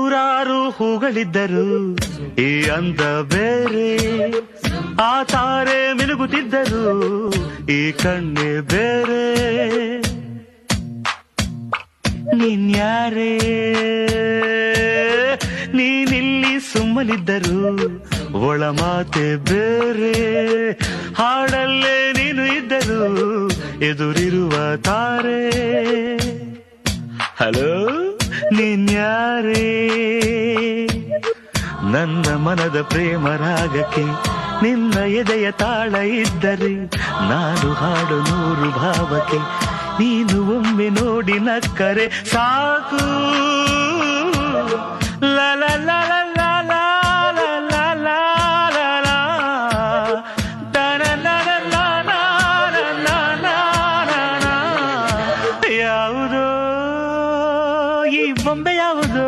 ನೂರಾರು ಹೂಗಳಿದ್ದರು ಈ ಅಂದ ಬೇರೆ, ಆ ತಾರೆ ಮಿನುಗುತ್ತಿದ್ದರು ಈ ಕಣ್ಣೆ ಬೇರೆ. ನೀನ್ಯಾರೇ ನೀನಿಲ್ಲಿ ಸುಮ್ಮನಿದ್ದರು ಒಳ ಮಾತೆ ಬೇರೆ, ಹಾಡಲ್ಲೇ ನೀನು ಇದ್ದರು ಎದುರಿರುವ ತಾರೆ. ಹಲೋ ನೀನ್ಯಾರೇ? ನನ್ನ ಮನದ ಪ್ರೇಮ ರಾಗಕ್ಕೆ ನಿನ್ನ ಎದೆಯ ತಾಳ ಇದ್ದರೆ ನಾನು ಹಾಡು ನೂರು ಭಾವಕ್ಕೆ ನೀನು ಒಮ್ಮೆ ನೋಡಿ ನಕ್ಕರೆ ಸಾಕು. ಲಲ ಲಲ ಲಲ ಲಲ ಲಲ ಯಾವುದೋ ಈ ಬೊಂಬೆ ಯಾವುದೋ